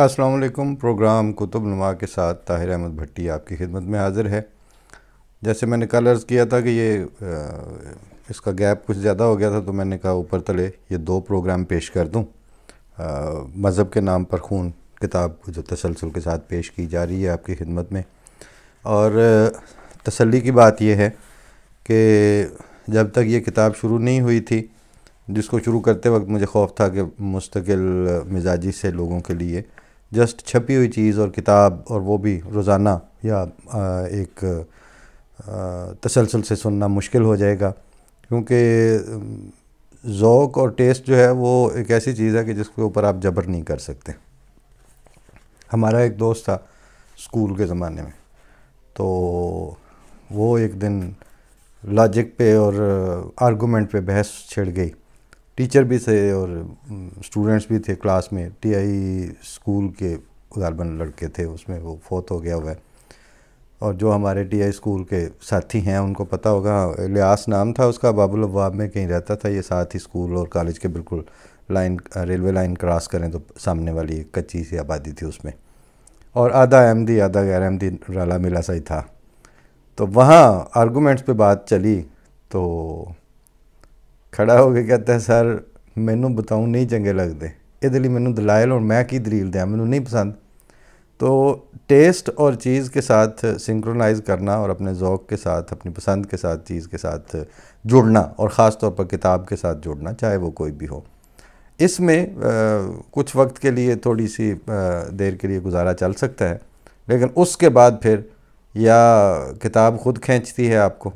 السلام علیکم۔ پروگرام کتب نما کے ساتھ طاہر احمد بھٹی آپ کی خدمت میں حاضر ہے۔ جیسے میں نے کل عرض کیا تھا کہ یہ اس کا گیپ کچھ زیادہ ہو گیا تھا، تو میں نے کہا اوپر تلے یہ 2 پروگرام پیش کر دوں۔ مذہب کے نام پر خون کتاب جو تسلسل کے ساتھ پیش کی جا رہی ہے آپ کی خدمت میں، اور تسلی کی بات یہ ہے کہ جب تک یہ کتاب شروع نہیں ہوئی تھی، جس کو شروع کرتے وقت مجھے خوف تھا کہ مستقل مزاجی سے لوگوں کے لیے جسٹ چھپی ہوئی چیز اور کتاب، اور وہ بھی روزانہ یا ایک تسلسل سے سننا مشکل ہو جائے گا، کیونکہ ذوق اور ٹیسٹ جو ہے وہ ایک ایسی چیز ہے کہ جس کے اوپر آپ جبر نہیں کر سکتے۔ ہمارا ایک دوست تھا اسکول کے زمانے میں، تو وہ ایک دن لاجک پہ اور آرگومنٹ پہ بحث چھڑ گئی۔ ٹیچر بھی تھے اور اسٹوڈنٹس بھی تھے کلاس میں، ٹی آئی اسکول کے غالباً لڑکے تھے، اس میں وہ فوت ہو گیا ہوا ہے۔ اور جو ہمارے ٹی آئی اسکول کے ساتھی ہیں ان کو پتہ ہوگا، الیاس نام تھا اس کا، باب الابواب میں کہیں رہتا تھا، یہ ساتھ ہی اسکول اور کالج کے بالکل لائن، ریلوے لائن کراس کریں تو سامنے والی ایک کچی سی آبادی تھی اس میں، اور آدھا احمدی آدھا غیر احمدی رلا ملا سا ہی تھا۔ تو وہاں آرگومنٹس پہ بات چلی تو کھڑا ہو کے کہتا ہے، سر مینوں بتاؤں نہیں چنگے لگتے، یہ لیے مینوں دلائل اور میں کی دلیل دیا، مینوں نہیں پسند۔ تو ٹیسٹ اور چیز کے ساتھ سنکرونائز کرنا اور اپنے ذوق کے ساتھ، اپنی پسند کے ساتھ چیز کے ساتھ جڑنا، اور خاص طور پر کتاب کے ساتھ جڑنا، چاہے وہ کوئی بھی ہو، اس میں کچھ وقت کے لیے تھوڑی سی دیر کے لیے گزارا چل سکتا ہے، لیکن اس کے بعد پھر یا کتاب خود کھینچتی ہے آپ کو،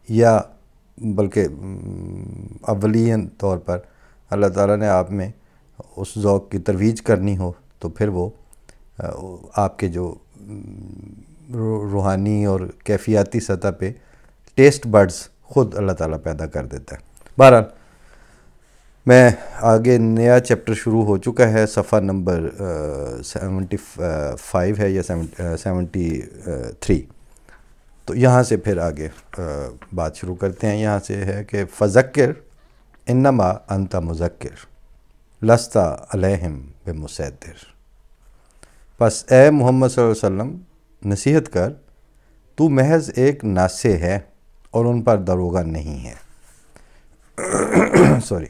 یا بلکہ اولیاً طور پر اللہ تعالیٰ نے آپ میں اس ذوق کی ترویج کرنی ہو، تو پھر وہ آپ کے جو روحانی اور کیفیاتی سطح پہ ٹیسٹ برڈز خود اللہ تعالیٰ پیدا کر دیتا ہے۔ بہرحال میں آگے نیا چیپٹر شروع ہو چکا ہے، صفحہ نمبر 75 ہے یا 73، تو یہاں سے پھر آگے بات شروع کرتے ہیں۔ یہاں سے ہے کہ فذکر انما انت مذکر لست علیہم بمسیطر، پس اے محمد صلی اللہ علیہ وسلم نصیحت کر، تو محض ایک ناصح ہے اور ان پر داروغہ نہیں ہے۔ سوری،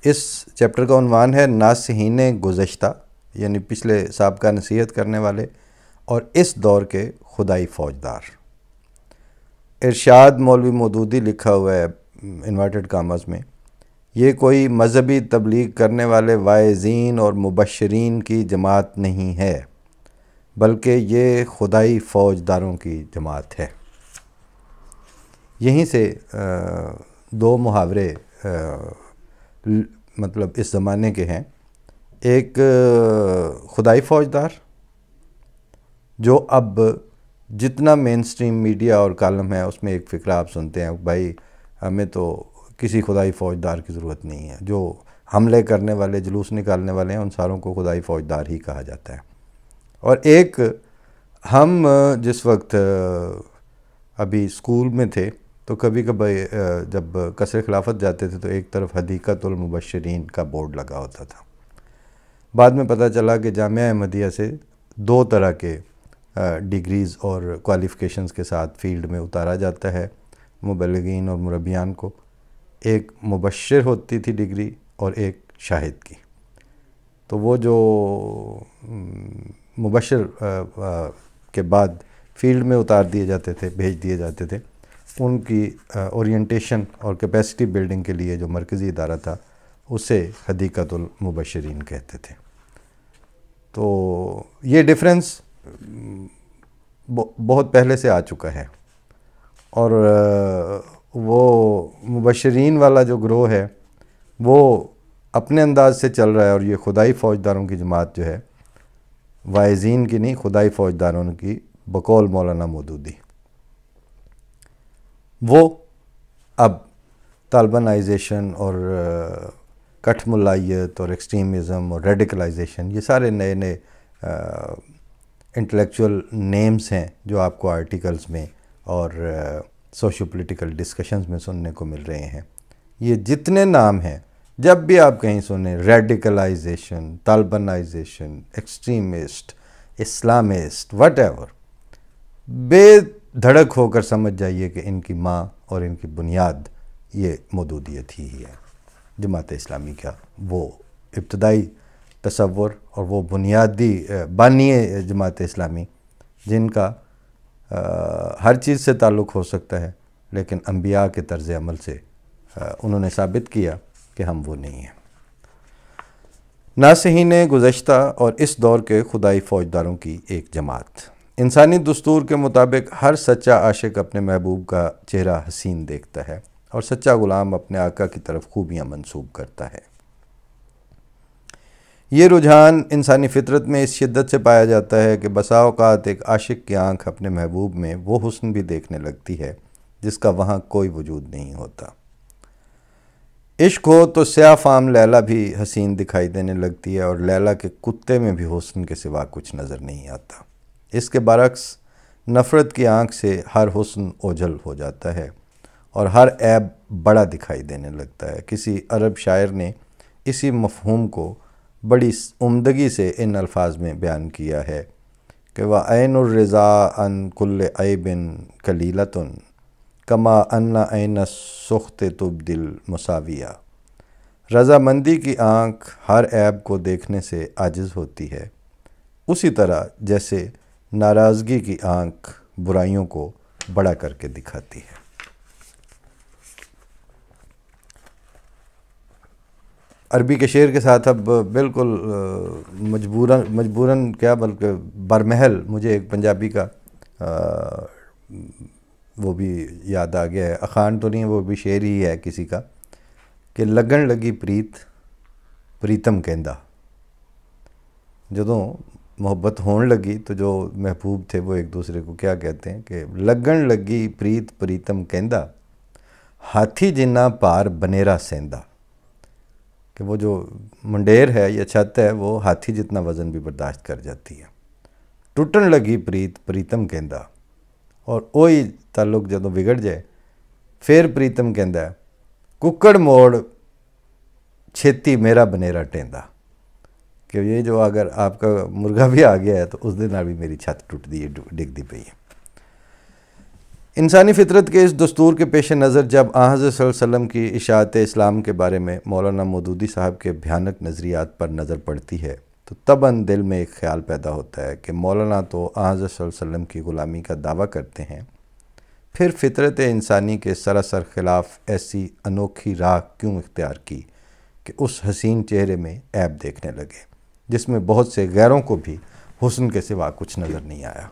اس چیپٹر کا عنوان ہے ناصحین گزشتہ، یعنی پچھلے سابقہ نصیحت کرنے والے اور اس دور کے خدائی فوجدار۔ ارشاد مولوی مودودی لکھا ہوا ہے انورٹڈ کامز میں، یہ کوئی مذہبی تبلیغ کرنے والے واعظین اور مبشرین کی جماعت نہیں ہے، بلکہ یہ خدائی فوجداروں کی جماعت ہے۔ یہیں سے 2 محاورے مطلب اس زمانے کے ہیں، ایک خدائی فوجدار، جو اب جتنا مین سٹریم میڈیا اور کالم ہے اس میں ایک فکرہ آپ سنتے ہیں، بھائی ہمیں تو کسی خدائی فوجدار کی ضرورت نہیں ہے، جو حملے کرنے والے، جلوس نکالنے والے ہیں، ان ساروں کو خدائی فوجدار ہی کہا جاتا ہے۔ اور ایک، ہم جس وقت ابھی اسکول میں تھے تو کبھی کبھی جب قصر خلافت جاتے تھے تو ایک طرف حدیقۃ المبشرین کا بورڈ لگا ہوتا تھا۔ بعد میں پتہ چلا کہ جامعہ احمدیہ سے 2 طرح کے ڈگریز اور کوالیفیکیشنز کے ساتھ فیلڈ میں اتارا جاتا ہے مبلغین اور مربیان کو، ایک مبشر ہوتی تھی ڈگری اور ایک شاہد کی۔ تو وہ جو مبشر کے بعد فیلڈ میں اتار دیے جاتے تھے، بھیج دیے جاتے تھے، ان کی اورینٹیشن اور کیپیسٹی بلڈنگ کے لیے جو مرکزی ادارہ تھا اسے حدیقۃ المبشرین کہتے تھے۔ تو یہ ڈیفرنس بہت پہلے سے آ چکا ہے، اور وہ مبشرین والا جو گروہ ہے وہ اپنے انداز سے چل رہا ہے، اور یہ خدائی فوجداروں کی جماعت جو ہے، واعظین کی نہیں، خدائی فوجداروں کی، بقول مولانا مودودی، وہ اب طالبانائزیشن اور کٹھ ملائیت اور ایکسٹریمزم اور ریڈیکلائزیشن، یہ سارے نئے نئے انٹلیکچول نیمز ہیں جو آپ کو آرٹیکلز میں اور سوشو پولیٹیکل ڈسکشنز میں سننے کو مل رہے ہیں۔ یہ جتنے نام ہیں جب بھی آپ کہیں سنیں radicalisation, Talibanisation, extremist, Islamist, whatever, بے دھڑک ہو کر سمجھ جائیے کہ ان کی ماں اور ان کی بنیاد یہ مودودیت ہی ہے۔ جماعت اسلامی کا وہ ابتدائی تصور اور وہ بنیادی بانی جماعت اسلامی جن کا ہر چیز سے تعلق ہو سکتا ہے، لیکن انبیاء کے طرز عمل سے انہوں نے ثابت کیا کہ ہم وہ نہیں ہیں۔ ناصحین گزشتہ اور اس دور کے خدائی فوجداروں کی ایک جماعت، انسانی دستور کے مطابق ہر سچا عاشق اپنے محبوب کا چہرہ حسین دیکھتا ہے اور سچا غلام اپنے آقا کی طرف خوبیاں منسوب کرتا ہے۔ یہ رجحان انسانی فطرت میں اس شدت سے پایا جاتا ہے کہ بسا اوقات ایک عاشق کی آنکھ اپنے محبوب میں وہ حسن بھی دیکھنے لگتی ہے جس کا وہاں کوئی وجود نہیں ہوتا۔ عشق ہو تو سیاہ فام لیلا بھی حسین دکھائی دینے لگتی ہے اور لیلا کے کتے میں بھی حسن کے سوا کچھ نظر نہیں آتا۔ اس کے برعکس نفرت کی آنکھ سے ہر حسن اوجھل ہو جاتا ہے اور ہر عیب بڑا دکھائی دینے لگتا ہے۔ کسی عرب شاعر نے اسی مفہوم کو بڑی عمدگی سے ان الفاظ میں بیان کیا ہے کہ وَعَيْنُ الرِّضَا عَنْ كُلِّ عَيْبٍ قَلِيلَةٌ كَمَا أَنَّ عَيْنَ السُّخْطِ تُبْدِي الْمُسَاوِيَةَ۔ رضامندی کی آنکھ ہر عیب کو دیکھنے سے عاجز ہوتی ہے، اسی طرح جیسے ناراضگی کی آنکھ برائیوں کو بڑا کر کے دکھاتی ہے۔ عربی کے شعر کے ساتھ اب بالکل مجبوراً کیا بلکہ برمحل مجھے ایک پنجابی کا وہ بھی یاد آ گیا ہے۔ اخان تو نہیں، وہ بھی شعر ہی ہے کسی کا کہ لگن لگی پریت پریتم کہندا۔ جدوں محبت ہون لگی تو جو محبوب تھے وہ ایک دوسرے کو کیا کہتے ہیں کہ لگن لگی پریت پریتم کہندا، ہاتھی جنہ پار بنیرا سیندا، کہ وہ جو منڈیر ہے یا چھت ہے وہ ہاتھی جتنا وزن بھی برداشت کر جاتی ہے۔ ٹوٹن لگی پریت پریتم کہندا، اور وہی تعلق جدوں بگڑ جائے پھر پریتم کہندا ککڑ موڑ چھیتی میرا بنیرا ٹیندا، کہ یہ جو اگر آپ کا مرغا بھی آ گیا ہے تو اس دن بھی میری چھت ٹوٹ دی ڈگ دی پئی ہے۔ انسانی فطرت کے اس دستور کے پیش نظر جب حضرت صلی اللہ علیہ وسلم کی اشاعت اسلام کے بارے میں مولانا مودودی صاحب کے بھیانک نظریات پر نظر پڑتی ہے تو طبعاً دل میں ایک خیال پیدا ہوتا ہے کہ مولانا تو حضرت صلی اللہ علیہ وسلم کی غلامی کا دعویٰ کرتے ہیں، پھر فطرت انسانی کے سراسر خلاف ایسی انوکھی راہ کیوں اختیار کی کہ اس حسین چہرے میں عیب دیکھنے لگے جس میں بہت سے غیروں کو بھی حسن کے سوا کچھ نظر نہیں آیا۔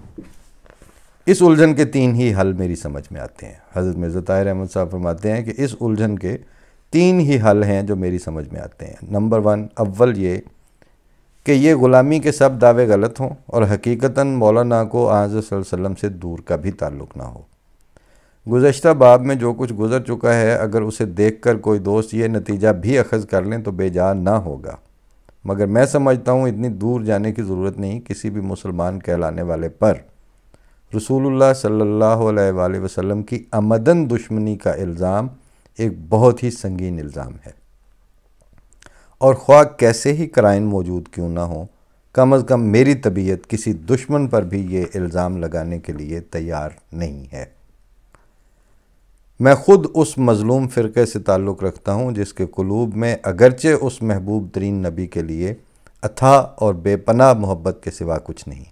اس الجھن کے تین ہی حل میری سمجھ میں آتے ہیں۔ حضرت مرزا طاہر احمد صاحب فرماتے ہیں کہ اس الجھن کے تین ہی حل ہیں جو میری سمجھ میں آتے ہیں۔ نمبر 1، اول یہ کہ یہ غلامی کے سب دعوے غلط ہوں اور حقیقتاً مولانا کو حضرت صلی اللہ علیہ وسلم سے دور کا بھی تعلق نہ ہو۔ گزشتہ باب میں جو کچھ گزر چکا ہے اگر اسے دیکھ کر کوئی دوست یہ نتیجہ بھی اخذ کر لیں تو بے جا نہ ہوگا، مگر میں سمجھتا ہوں اتنی دور جانے کی ضرورت نہیں۔ کسی بھی مسلمان کہلانے والے پر رسول اللہ صلی اللہ علیہ وآلہ وسلم کی عمدن دشمنی کا الزام ایک بہت ہی سنگین الزام ہے، اور خواہ کیسے ہی قرائن موجود کیوں نہ ہوں، کم از کم میری طبیعت کسی دشمن پر بھی یہ الزام لگانے کے لیے تیار نہیں ہے۔ میں خود اس مظلوم فرقے سے تعلق رکھتا ہوں جس کے قلوب میں اگرچہ اس محبوب ترین نبی کے لیے اتھا اور بے پناہ محبت کے سوا کچھ نہیں،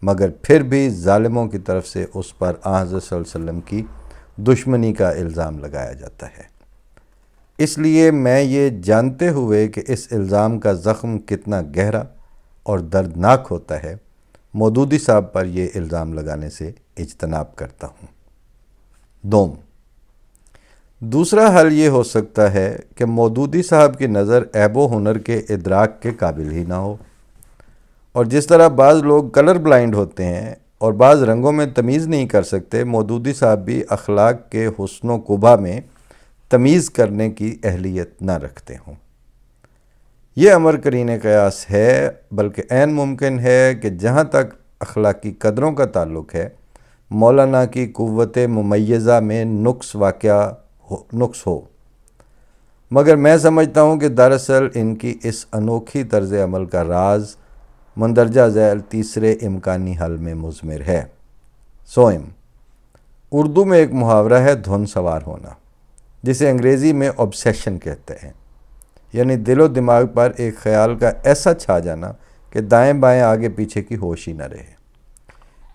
مگر پھر بھی ظالموں کی طرف سے اس پر حضرت صلی اللہ علیہ وسلم کی دشمنی کا الزام لگایا جاتا ہے۔ اس لیے میں یہ جانتے ہوئے کہ اس الزام کا زخم کتنا گہرا اور دردناک ہوتا ہے، مودودی صاحب پر یہ الزام لگانے سے اجتناب کرتا ہوں۔ دوسرا حل یہ ہو سکتا ہے کہ مودودی صاحب کی نظر عیب و ہنر کے ادراک کے قابل ہی نہ ہو، اور جس طرح بعض لوگ کلر بلائنڈ ہوتے ہیں اور بعض رنگوں میں تمیز نہیں کر سکتے، مودودی صاحب بھی اخلاق کے حسن و قبح میں تمیز کرنے کی اہلیت نہ رکھتے ہوں۔ یہ امر کرین قیاس ہے، بلکہ عین ممکن ہے کہ جہاں تک اخلاقی قدروں کا تعلق ہے مولانا کی قوت ممیزہ میں نقص ہو، مگر میں سمجھتا ہوں کہ دراصل ان کی اس انوکھی طرز عمل کا راز مندرجہ ذیل تیسرے امکانی حل میں مضمر ہے۔ سوئم، اردو میں ایک محاورہ ہے دھن سوار ہونا، جسے انگریزی میں obsession کہتے ہیں، یعنی دل و دماغ پر ایک خیال کا ایسا چھا جانا کہ دائیں بائیں آگے پیچھے کی ہوش ہی نہ رہے۔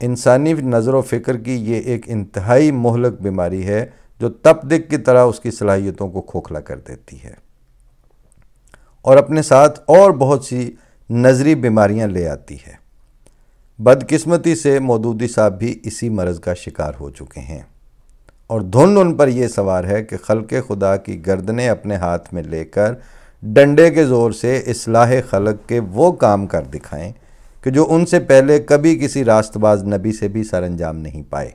انسانی نظر و فکر کی یہ ایک انتہائی مہلک بیماری ہے جو تپ دق کی طرح اس کی صلاحیتوں کو کھوکھلا کر دیتی ہے اور اپنے ساتھ اور بہت سی نظری بیماریاں لے آتی ہے۔ بدقسمتی سے مودودی صاحب بھی اسی مرض کا شکار ہو چکے ہیں، اور دھن ان پر یہ سوار ہے کہ خلق خدا کی گردنیں اپنے ہاتھ میں لے کر ڈنڈے کے زور سے اصلاح خلق کے وہ کام کر دکھائیں کہ جو ان سے پہلے کبھی کسی راست باز نبی سے بھی سر انجام نہیں پائے۔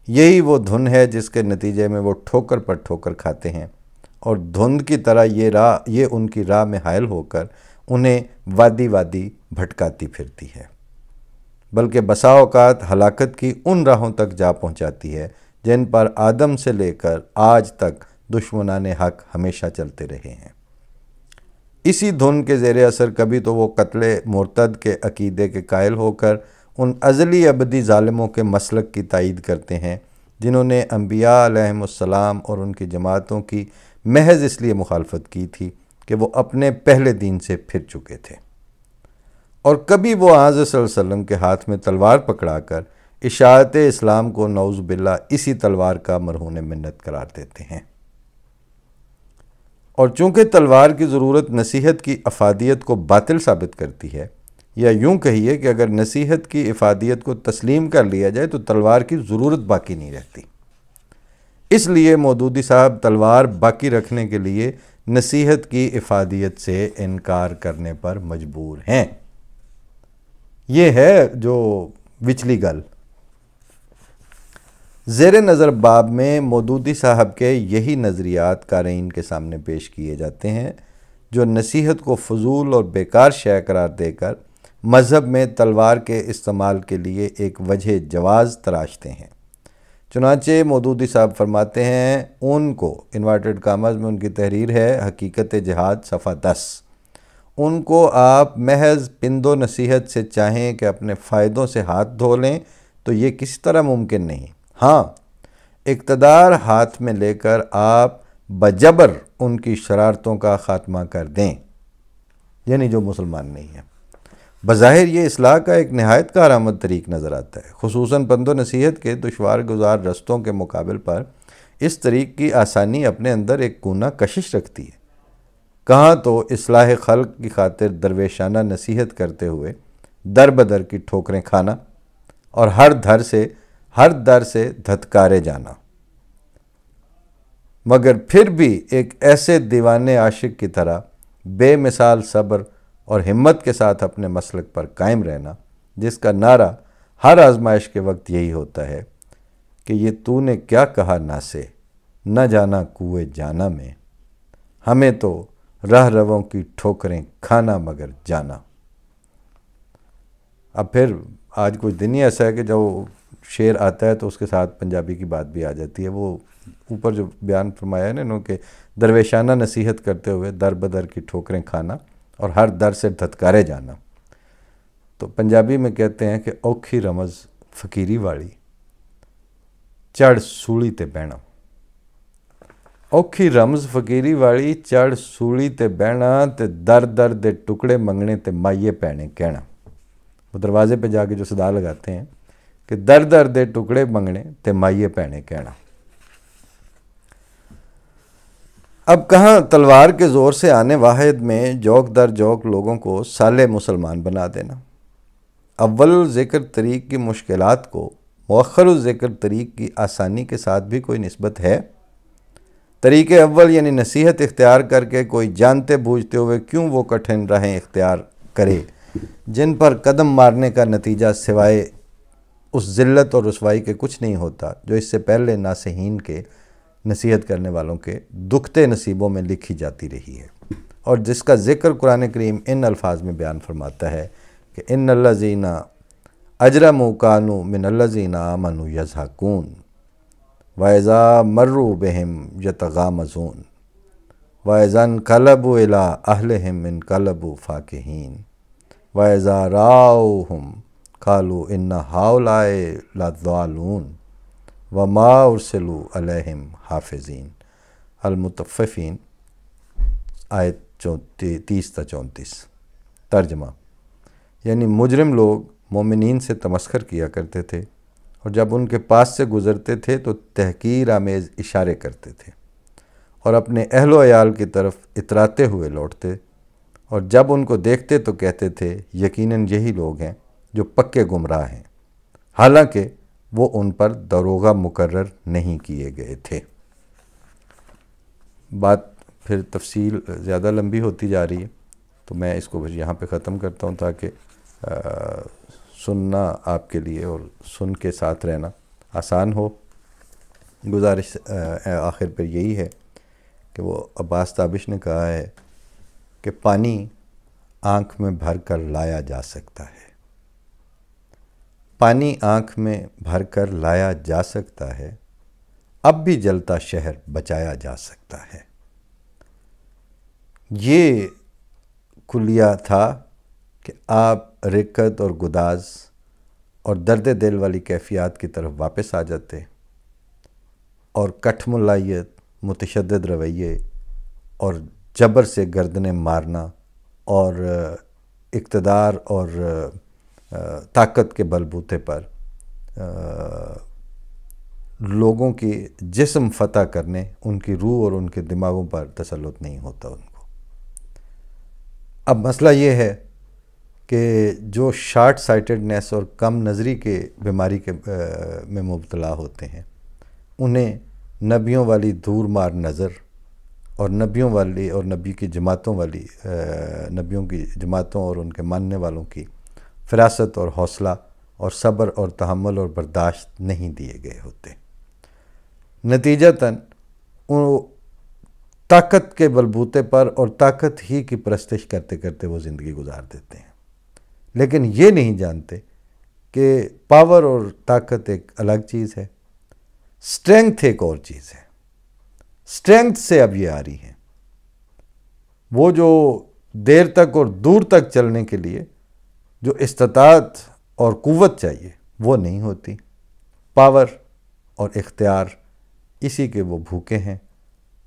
یہی وہ دھن ہے جس کے نتیجے میں وہ ٹھوکر پر ٹھوکر کھاتے ہیں، اور دھند کی طرح یہ ان کی راہ میں حائل ہو کر انہیں وادی وادی بھٹکاتی پھرتی ہے، بلکہ بسا اوقات ہلاکت کی ان راہوں تک جا پہنچاتی ہے جن پر آدم سے لے کر آج تک دشمنان حق ہمیشہ چلتے رہے ہیں۔ اسی دھن کے زیر اثر کبھی تو وہ قتل مرتد کے عقیدے کے قائل ہو کر ان ازلی ابدی ظالموں کے مسلک کی تائید کرتے ہیں جنہوں نے انبیاء علیہم السلام اور ان کی جماعتوں کی محض اس لیے مخالفت کی تھی کہ وہ اپنے پہلے دین سے پھر چکے تھے، اور کبھی وہ حضرت صلی اللہ علیہ وسلم کے ہاتھ میں تلوار پکڑا کر اشاعت اسلام کو نعوذ باللہ اسی تلوار کا مرہون منت قرار دیتے ہیں۔ اور چونکہ تلوار کی ضرورت نصیحت کی افادیت کو باطل ثابت کرتی ہے، یا یوں کہیے کہ اگر نصیحت کی افادیت کو تسلیم کر لیا جائے تو تلوار کی ضرورت باقی نہیں رہتی، اس لیے مودودی صاحب تلوار باقی رکھنے کے لیے نصیحت کی افادیت سے انکار کرنے پر مجبور ہیں۔ یہ ہے جو وچلی گل۔ زیر نظر باب میں مودودی صاحب کے یہی نظریات قارئین کے سامنے پیش کیے جاتے ہیں جو نصیحت کو فضول اور بیکار شے قرار دے کر مذہب میں تلوار کے استعمال کے لیے ایک وجہ جواز تراشتے ہیں۔ چنانچہ مودودی صاحب فرماتے ہیں، ان کو انورٹڈ کامز میں ان کی تحریر ہے حقیقت جہاد صفحہ 10، ان کو آپ محض پند و نصیحت سے چاہیں کہ اپنے فائدوں سے ہاتھ دھو لیں تو یہ کسی طرح ممکن نہیں۔ ہاں، اقتدار ہاتھ میں لے کر آپ بجبر ان کی شرارتوں کا خاتمہ کر دیں، یعنی جو مسلمان نہیں ہیں۔ بظاہر یہ اصلاح کا ایک نہایت کارآمد طریق نظر آتا ہے، خصوصاً پند و نصیحت کے دشوار گزار رستوں کے مقابل پر اس طریق کی آسانی اپنے اندر ایک کونا کشش رکھتی ہے۔ کہاں تو اصلاح خلق کی خاطر درویشانہ نصیحت کرتے ہوئے در بدر کی ٹھوکریں کھانا اور ہر در سے دھتکارے جانا، مگر پھر بھی ایک ایسے دیوانے عاشق کی طرح بے مثال صبر اور ہمت کے ساتھ اپنے مسلک پر قائم رہنا، جس کا نعرہ ہر آزمائش کے وقت یہی ہوتا ہے کہ یہ تو نے کیا کہا نہ سے نہ جانا کوئے جانا میں، ہمیں تو راہ رووں کی ٹھوکریں کھانا مگر جانا۔ اب پھر آج کچھ دن ہی ایسا ہے کہ جو شعر آتا ہے تو اس کے ساتھ پنجابی کی بات بھی آ جاتی ہے۔ وہ اوپر جو بیان فرمایا ہے نا انہوں کہ درویشانہ نصیحت کرتے ہوئے در بدر کی ٹھوکریں کھانا اور ہر در سے دھتکارے جانا، تو پنجابی میں کہتے ہیں کہ اوکھی رمز فقیری والی چڑھ سولی تے بہنا، اوکھی رمز فقیری والی چڑھ سولی تے بہنا تے در در دے ٹکڑے منگنے تے مائیے پینے کہنا۔ وہ دروازے پہ جا کے جو صدا لگاتے ہیں کہ در در دے ٹکڑے منگنے تے مائیے پینے کہنا۔ اب کہاں تلوار کے زور سے آنے واحد میں جوک در جوک لوگوں کو سالے مسلمان بنا دینا۔ اول ذکر طریق کی مشکلات کو مؤخر ذکر طریق کی آسانی کے ساتھ بھی کوئی نسبت ہے؟ طریق اول یعنی نصیحت اختیار کر کے کوئی جانتے بوجھتے ہوئے کیوں وہ کٹھن راہیں اختیار کرے جن پر قدم مارنے کا نتیجہ سوائے اس ذلت اور رسوائی کے کچھ نہیں ہوتا جو اس سے پہلے ناصحین کے نصیحت کرنے والوں کے دکھتے نصیبوں میں لکھی جاتی رہی ہے، اور جس کا ذکر قرآن کریم ان الفاظ میں بیان فرماتا ہے کہ ان الذین اجرموا کانوا من الذین آمنوا یضحکون وَإِذَا مَرُّوا بِهِمْ یتغامزون۔ وَإِذَا انقلبوا إِلَىٰ أَهْلِهِمْ انقلبوا فَاكِهِينَ وَإِذَا رَأَوْهُمْ قَالُوا إِنَّ هَؤُلَاءِ لَضَالُّونَ وَمَا أُرْسِلُوا عَلَيْهِمْ حَافِظِينَ۔ المطففین آیت 30-34۔ ترجمہ، یعنی مجرم لوگ مومنین سے تمسخر کیا کرتے تھے، اور جب ان کے پاس سے گزرتے تھے تو تحقیر آمیز اشارے کرتے تھے، اور اپنے اہل و عیال کی طرف اتراتے ہوئے لوٹتے، اور جب ان کو دیکھتے تو کہتے تھے یقیناً یہی لوگ ہیں جو پکے گمراہ ہیں، حالانکہ وہ ان پر داروغہ مقرر نہیں کیے گئے تھے۔ بات پھر تفصیل زیادہ لمبی ہوتی جا رہی ہے، تو میں اس کو یہاں پہ ختم کرتا ہوں تاکہ سننا آپ کے لیے اور سن کے ساتھ رہنا آسان ہو۔ گزارش آخر پر یہی ہے کہ وہ عباس تابش نے کہا ہے کہ پانی آنکھ میں بھر کر لایا جا سکتا ہے، پانی آنکھ میں بھر کر لایا جا سکتا ہے، اب بھی جلتا شہر بچایا جا سکتا ہے۔ یہ کلیہ تھا کہ آپ رقت اور گداز اور درد دل والی کیفیات کی طرف واپس آ جاتے، اور کٹھ ملائیت، متشدد رویے اور جبر سے گردنیں مارنا اور اقتدار اور طاقت کے بل بوتے پر لوگوں کی جسم فتح کرنے، ان کی روح اور ان کے دماغوں پر تسلط نہیں ہوتا ان کو۔ اب مسئلہ یہ ہے کہ جو شارٹ سائٹڈنیس اور کم نظری کے بیماری میں مبتلا ہوتے ہیں، انہیں نبیوں والی دور مار نظر اور نبیوں والی اور نبی کی جماعتوں والی نبیوں کی جماعتوں اور ان کے ماننے والوں کی فراست اور حوصلہ اور صبر اور تحمل اور برداشت نہیں دیے گئے ہوتے۔ نتیجتاً طاقت کے بلبوتے پر اور طاقت ہی کی پرستش کرتے کرتے وہ زندگی گزار دیتے ہیں، لیکن یہ نہیں جانتے کہ پاور اور طاقت ایک الگ چیز ہے، اسٹرینگتھ ایک اور چیز ہے۔ اسٹرینگتھ سے اب یہ آ رہی ہے، وہ جو دیر تک اور دور تک چلنے کے لیے جو استطاعت اور قوت چاہیے وہ نہیں ہوتی۔ پاور اور اختیار اسی کے وہ بھوکے ہیں،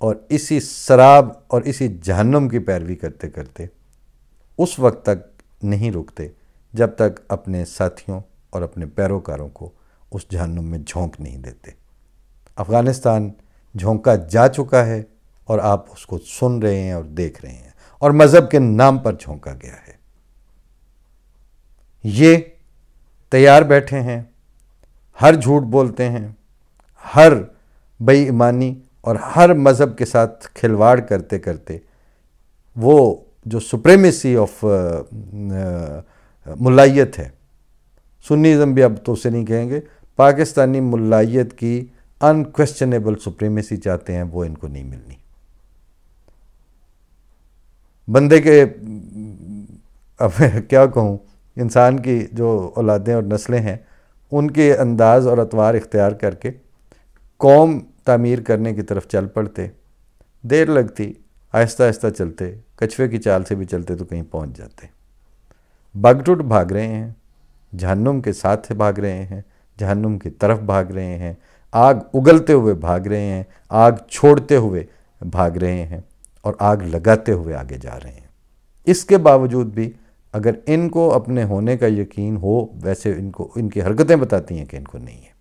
اور اسی سراب اور اسی جہنم کی پیروی کرتے کرتے اس وقت تک نہیں رکتے جب تک اپنے ساتھیوں اور اپنے پیروکاروں کو اس جہنم میں جھونک نہیں دیتے۔ افغانستان جھونکا جا چکا ہے، اور آپ اس کو سن رہے ہیں اور دیکھ رہے ہیں، اور مذہب کے نام پر جھونکا گیا ہے۔ یہ تیار بیٹھے ہیں، ہر جھوٹ بولتے ہیں، ہر بے ایمانی اور ہر مذہب کے ساتھ کھلواڑ کرتے کرتے وہ جو سپریمیسی آف ملائیت ہے، سنیزم بھی اب تو اسے نہیں کہیں گے، پاکستانی ملائیت کی انکویسچنیبل سپریمیسی چاہتے ہیں، وہ ان کو نہیں ملنی۔ بندے کے اب کیا کہوں، انسان کی جو اولادیں اور نسلیں ہیں، ان کے انداز اور اطوار اختیار کر کے قوم تعمیر کرنے کی طرف چل پڑتے، دیر لگتی، آہستہ آہستہ چلتے، کچھوے کی چال سے بھی چلتے تو کہیں پہنچ جاتے۔ بگ ٹوٹ بھاگ رہے ہیں، جہنم کے ساتھ بھاگ رہے ہیں، جہنم کی طرف بھاگ رہے ہیں، آگ اگلتے ہوئے بھاگ رہے ہیں، آگ چھوڑتے ہوئے بھاگ رہے ہیں، اور آگ لگاتے ہوئے آگے جا رہے ہیں۔ اس کے باوجود بھی اگر ان کو اپنے ہونے کا یقین ہو، ویسے ان کی حرکتیں بتاتی ہیں کہ ان کو نہیں ہے،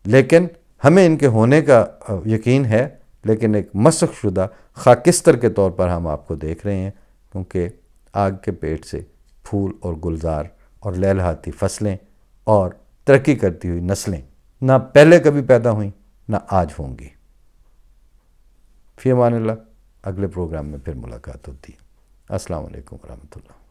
لیکن ہمیں ان کے ہونے کا یقین ہے، لیکن ایک مسخ شدہ خاکستر کے طور پر ہم آپ کو دیکھ رہے ہیں، کیونکہ آگ کے پیٹ سے پھول اور گلزار اور لہلہاتی فصلیں اور ترقی کرتی ہوئی نسلیں نہ پہلے کبھی پیدا ہوئیں نہ آج ہوں گی۔ فی امان اللہ، اگلے پروگرام میں پھر ملاقات ہوتی ہے۔ السلام علیکم ورحمۃ اللہ۔